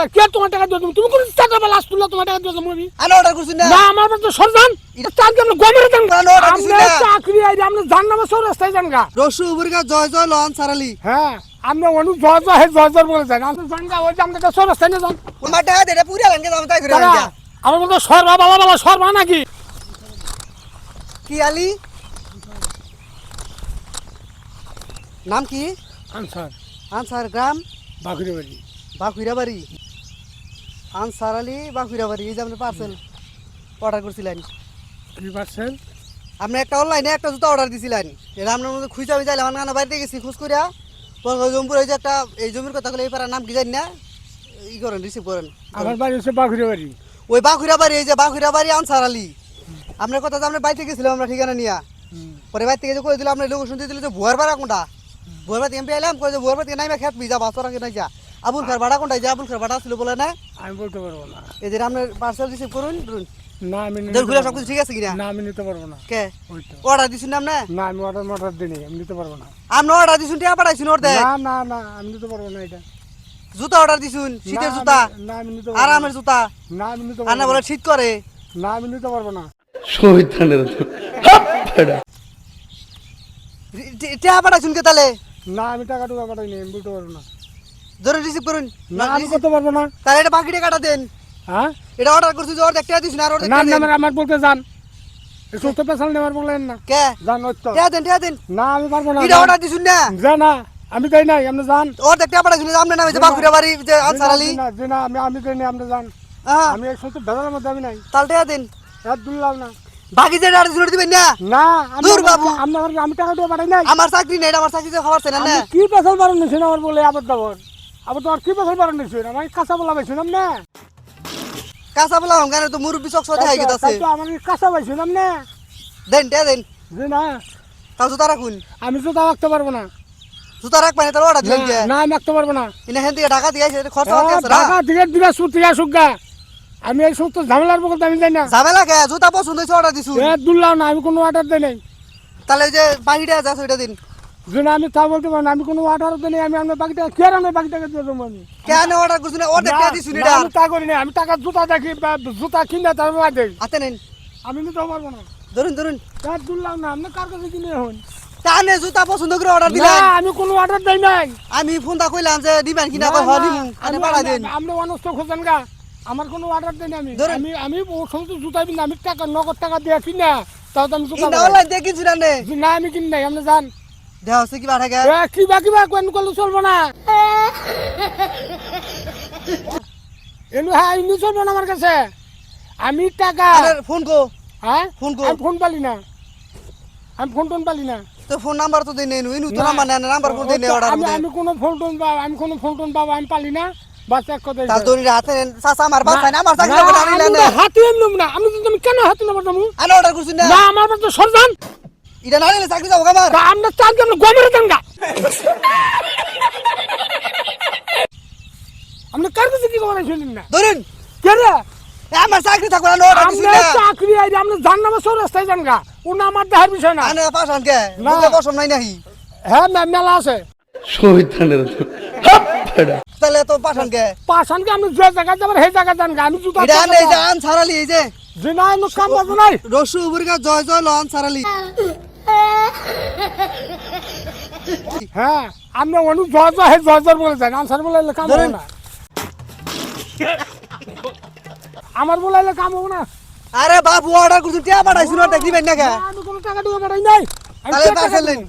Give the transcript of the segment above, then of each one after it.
কে তোমার টাকা দিও তুমি কোন টাকা বা লাস্ট তুললা তোমার টাকা দিও আমি আনা অর্ডার করছিস না না আমার তো সরজান এটা চাকরি আমরা গমেরে দেন আনা অর্ডার করছিস আমরা না চাকরি আইছি আমরা জান্নামে সর রাস্তায় জানগা রসু উপরিকা জয় জয় লন সারালি হ্যাঁ আমরা অনু জয় জয় জয় জয় বলে যাই আমরা জানগা ওই যে আমরা সর রাস্তায় না যান তোমার টাকা দে পুরা লাঙ্গে দাম তাই করে তারা লাঙ্গে আমার বলতো সরবা বাবা সরবা নাকি কি আলি নাম কি আনসার আনসার গ্রাম বাকুড়ে বাড়ি বাকুইরাবাড়ি আনসার আলী বাকুইরাবাড়ি এই যে আপনি পার্সেল অর্ডার করছিলেন কি পার্সেল আপনি একটা অনলাইনে একটা জুতা অর্ডার দিছিলেন এটা আপনার মধ্যে খুঁজে আমি যাইলাম আমার বাড়িতে গেছি খোঁজ করিয়া জম্পুর এই যে একটা এই জমির কথা বলে এই পাড়ার নাম কি জানি না ই করেন রিসিভ করেন আমার বাড়ি হচ্ছে বাকুড়ে বাড়ি ওই বাকুইরাবাড়ি এই যে বাকুইরাবাড়ি আনসার আলী আপনার কথা যে আমরা বাড়িতে গেছিলাম আমরা ঠিকানা নিয়া পরে বাড়ি থেকে যে করে দিলাম আপনার লোকেশন দিয়ে দিল যে ভুয়ার ভাড়া কোনটা ভুয়ার ভাড়া এমপি এলাম করে যে ভুয়ার ভাড়া নাইমা খেত যা বাসরা কে নাই যা আবুল খার ভাড়া কোনটা যা আবুল খার ভাড়া ছিল বলে না আমি বলতে পারবো না এই যে আপনার পার্সেল রিসিভ করুন না আমি দেড় ঘুরে সব কিছু ঠিক আছে কিনা না আমি নিতে পারবো না কে ওইটা অর্ডার দিছুন না না আমি অর্ডার দিই আমি নিতে পারবো না আপনি অর্ডার দিছুন টিয়া পাঠাইছুন ওর দেখ না আমি নিতে পারবো না এটা জুতা অর্ডার দিছুন শীতের জুতা না আমি নিতে আরামের জুতা না আমি নিতে আনা বলে শীত করে না আমি নিতে পারবো না শহীদানের টিয়া পাঠাইছুন কে তাহলে না আমি টাকা টুকা পাঠাইনি আমি বলতে পারবো না ধরে রিসিভ করুন না আমি করতে পারবো না তাহলে এটা বাকি টাকাটা দেন হ্যাঁ এটা অর্ডার করছি যে অর্ধেক টিয়া দিছুন আর অর্ধেক না টিয়া দেন। আমার বলতে যান সুস্থ পেশাল নেওয়ার বললেন না কে যান ওই তো টিয়া দেন না আমি পারবো না এটা অর্ডার দিছুন না যা না আমি দেই নাই আপনি যান অর্ধেক টিয়া পাঠাইছুন আপনার নামে যে বাকুইরাবাড়ি যে আনসার আলী না আমি দেই নাই আপনি যান হ্যাঁ আমি এক সত্য ভেজালের মধ্যে আমি নাই তাহলে টিয়া দেন এক দুলাল না বাকি যে অর্ডার দিছুন দিবেন না না দূর বাবু। আমি টাকা টুকা পাঠাই নাই আমার চাকরি নেই এটা আমার চাকরিতে খবর ছেন না আপনি কি পেশাল বারণ নিছেন আমার বলে আবার দাবর আবার তোমার কি পেশাল বারণ নিছেন আমি কাঁচা বলা পাইছিলাম না কাঁচা বলা গানে তো মুরব্বি চকস দেখা গেছে তাই তো আমার কাঁচা পাইছিলাম না দেন টিয়া দেন যে না তাও জুতা রাখুন আমি তো তা রাখতে পারবো না জুতা রাখ পানি তাহলে অর্ডার দিলেন কে না আমি রাখতে পারবো না ইনা হেন থেকে টাকা দিয়ে আসে খরচা হতে আছে না টাকা দিকে সুতিয়া সুগা আমি এই সুস্থ ঝামেলার বলতে আমি যাই না ঝামেলা কে জুতা পছন্দ হয়েছে অর্ডার দিছু দুল্লাও না আমি কোনো অর্ডার দিই নাই তাহলে ওই যে বাকিটা আছে ওইটা দিন যে না আমি তা বলতে পারবো না আমি কোনো অর্ডার দিই নাই আমি আপনার বাকি টাকা কে আমি বাকি টাকা দিয়ে দেবো আমি কেন অর্ডার করছুন অর্ধেক টাকা দিছুন না, এটা আমি তা করি না আমি টাকা জুতা দেখি বা জুতা কিনে তারপর দেই হাতে নেন আমি নিতে পারবো না ধরুন ধরুন তার দুল্লাও না আপনি কার কাছে কিনে হন কানে জুতা পছন্দ করে অর্ডার না দিলেন আমি কোনো অর্ডার দেই নাই আমি ফোনটা কইলাম যে দিবেন কিনা কই হ দিমু আনে পাড়া দেন আপনি অনস্ত খোঁজেন গা আমার কোনো অর্ডার দেই না আমি ধরুন। আমি আমি ও সমস্ত জুতা কিনে আমি টাকা নগদ টাকা দিয়ে কিনা তাও তো আমি জুতা ইনা পাই। অনলাইন দিয়ে কিনছুন আনে না আমি কিনি নাই আপনি যান দেহ আছে কি পাঠা গে কিবা কোন করলে চলবো না এনু হ্যাঁ এমনি চলবো না আমার কাছে আমি টাকা আরে ফোন কো হ্যাঁ ফোন কো আমি ফোন পালি না আমি ফোন টোন পালি না তো ফোন নাম্বার তো দেই নেই ইনু তো নাম্বার নেন নাম্বার কোন দেই নেই অর্ডার আমি মধ্যে আমি কোনো ফোন টোন পাবো আমি কোনো ফোন টোন পাবো আমি পালি না বাস এক কথা তার দড়ির হাতে নেন চাচা আমার বাসা না আমার চাকরি করে আনিলেন না হাতি এমন না আমি তো তুমি কেন হাতি নেবো তুমি আনে অর্ডার করছুন না না আমার তো সরজান এটা না নিলে চাকরি যাবো আমার আমরা চাকরি আমরা গমেরে দেন গা আপনি কার কাছে কি খবর শুনেন না ধরুন কে রে আমার চাকরি থাকো না অর্ডার দিছুন আমরা না চাকরি আইরে আমরা জান্নামে সর রাস্তায় যান গা ওনা আমার দেহার বিষয় না আনে পাশান কে না। বুঝে বসন নাই নাহি হ্যাঁ মেলা আছে শহীদানের তাহলে তো পাশান কে পাশানকে আমি যে জায়গায় যাবার সেই জায়গায় যান গা আমি জুতা এটা আনে এই যে আন ছাড়ালি এই যে যে না আমি কাম পাবো নাই রসু উপরিকা জয় জয় লন ছাড়ালি হ্যাঁ আমরা অনু জয় বলে যান আনসার বলে কাম হবে ধরেন। না আমার বলে কাম হবে না আরে বাবু অর্ডার করছুন টিয়া পাঠাইছুন অর্ধেক দিবেন না কে না, আমি কোনো টাকা টুকা পাঠাই নাই আমি তাহলে কে টাকা পার্সেল দিব? নিন।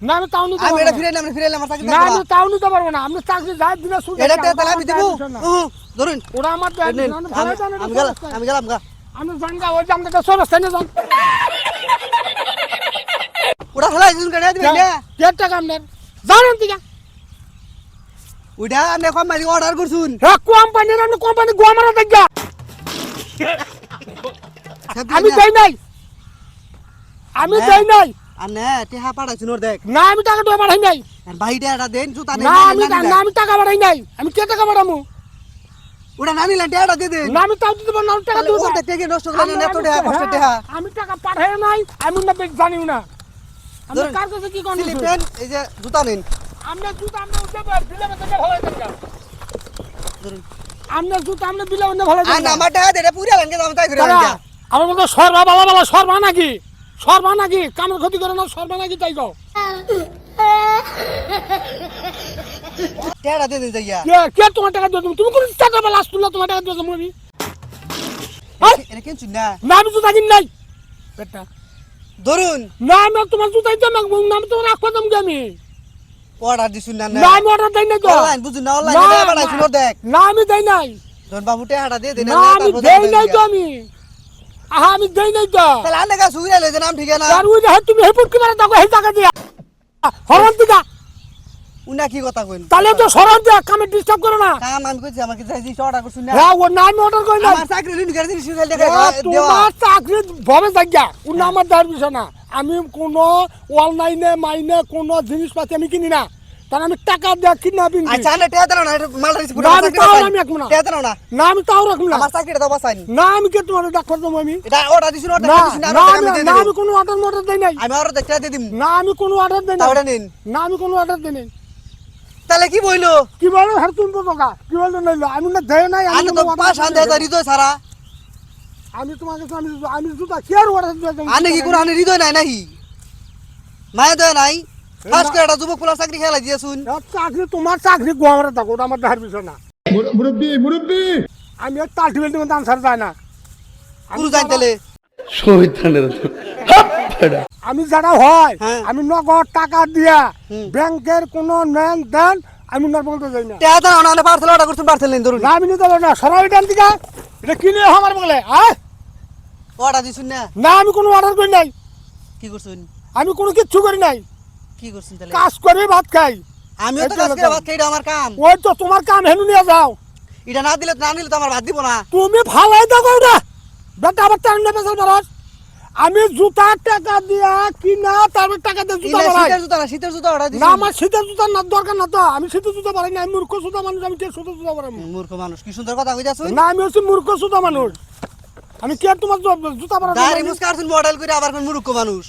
না আমি তাও নিতে আমি পারবো এটা না। ফিরে আমি ফিরে আমার চাকরি না থাকো আমি তাও নিতে পারবো না আপনি চাকরি যাই দিলে শুধু এটা তাহলে আমি দিব ধরুন ওরা আমার দেয় নেন, না, আমি ভাড়া জানি না, আমি গেলাম গা আমি জানি না, ওই যে আমাকে একটা সরস তাই না যান ওটা ফেলাই দিছুন কেন দিবেন না কে টাকা আপনার জানেন ঠিক ওটা আপনি কম মারি অর্ডার করছুন হ্যাঁ কোম্পানির আপনি কোম্পানি গোয়া মারা দেখা আমি যাই নাই আমি যাই নাই আনে টিয়া পাঠাইছুন অর্ধেক না আমি টাকা টুকা পাঠাই নাই আর ভাইটা এটা দেন জুতা নেন না আমি টাকা পাঠাই নাই আমি কে টাকা পাঠামু ওটা না নিলেন টিয়াটা দিয়ে দেন না আমি তাও দিতে পারবো না আমি টাকা তাহলে দিব অর্ধেক থেকে নষ্ট করলেন এত টিয়া কষ্ট টিয়া আমি টাকা পাঠাই নাই আমি না জানিও না আমি ধরুন, কার কাছে কি কোন স্লিপেন এই যে জুতা নিন আমরা জুতা আমরা উঠে দিলে আমাকে ভালো দেখা ধরুন আমনে জুতা আমনে বিলে অন্য ভালো আর নাম্বার টাকা দে এটা পুরা লাঙ্গে দাম তাই করে তারা লাঙ্গে আমার বলতো সরবা বালা সরবা নাকি কামের ক্ষতি করে না সরবা নাকি তাই কও টাকা দে দে যাইয়া কে তোমার টাকা দিও তুমি কোন টাকা বালা আসতুলা তোমার টাকা দিও আমি এটা কেন চুন না না আমি জুতা কিন নাই বেটা ধরুন না আমি তোমার জুতা দিতাম না আমি তোমার রাখবা দাম আমি অর্ডার দিছুন না না আমি অর্ডার দেই নাই তো অনলাইন বুঝুন না অনলাইন না, এটা বানাইছুন না। দেখ না আমি দেই নাই ধরুন বাবু টাকাটা দে দে না আমি দেই নাই তো আমি আমি দেই নাই তো তাহলে আনে গা সুইরা লই যে নাম ঠিক না আর ওই যে তুমি হেপুট কি মারা দাও হে টাকা দিয়া হরন দিগা উনা কি কথা কইন তাহলে তো সরন দিয়া কামে ডিস্টার্ব করো না কাম আমি কইছি আমাকে যাইছি অর্ডার করছুন না হ্যাঁ ও না আমি অর্ডার করি না আমার চাকরি রিন করে দিছি সুইরা দেখা দেওয়া তোমার চাকরি ভবে যাইয়া ও না আমার দাঁড় বিষয় না আমি কোনো অনলাইনে মাইনে কোনো জিনিসপাতি আমি কিনি না তার আমি টাকা দিয়ে কিনা বিন আচ্ছা না টাকা দাও না এটা মাল রাখছি পুরো না, আমি তাও আমি রাখবো না। টাকা দাও না না আমি তাও রাখুন না আমার চাকরিটা দাও বাসাইন না আমি কে তোমার ডাক্তার দেবো আমি এটা অর্ডার দিছুন অর্ডার না দিছুন না আমি আমি- দিয়ে না দেব আমি কোনো অর্ডার মর্ডার দেই নাই আমি অর্ডার দেখতে দিয়ে দিম না আমি কোনো অর্ডার দেই তাওটা নাই নিন না আমি কোনো অর্ডার দেই নাই তাহলে কি বইলো কি বলো হ্যাঁ তুমি তো টাকা কি বলতো নাইলো আমি না দেয় নাই আমি আনে তো কোনো order পাঁচ আন দেই নাই। দে হৃদয় সারা আমি তোমাকে তো আমি জুতা কি আর অর্ডার দিই আনে কি কোন আনে হৃদয় নাই নাহি মায়া দয় নাই ফার্স্ট করে একটা যুবক পুলা চাকরি খেলা দিয়েছুন চাকরি তোমার চাকরি গোয়ামারে থাকো ওটা আমার দেখার বিষয় না মুরব্বী আমি আর তাল টিবেল দিতে আনসার যায় না গুরু যাই তাহলে শহীদানের আমি যারা হয় হ্যাঁ। আমি নগদ টাকা দিয়া হুম। ব্যাংকের কোনো নেন দেন আমি না বলতে যাই না টাকা দাও না পার্সেল অর্ডার করছুন পার্সেল নিন ধরুন না আমি নিতে পারবো না সরাই দেন দিকা এটা কিনে আমার বলে অর্ডার দিছুন না না আমি কোনো অর্ডার করি নাই কি করছুন আমি কোনো কিচ্ছু করি নাই কি করছুন তাহলে কাজ করে ভাত খাই আমিও তো এই তো কাজ করে ব্যাপার। ভাত খাই এটা আমার কাম ওই তো তোমার কাম হেনু নিয়ে যাও এটা না দিলে না নিলে তো আমার ভাত দিব না তুমি ভালাই দেখো না বেটা আবার টান নেবে বারস আমি জুতার টাকা দিয়া কিনা তারপর টাকা দিয়ে জুতা বাড়াই শীতের জুতা না শীতের জুতা অর্ডার না দিছুন আমার শীতের জুতার না দরকার না তো আমি শীতের জুতা বাড়াই না আমি মূর্খ জুতা মানুষ আমি কে শীতের জুতা বাড়াই মূর্খ মানুষ কি সুন্দর কথা কইতাছুন না আমি হচ্ছে মূর্খ জুতা মানুষ আমি কে তোমার জুতা দাড়ি বাড়াই মুসকা আসুন মডেল করে আবার কোন মূর্খ মানুষ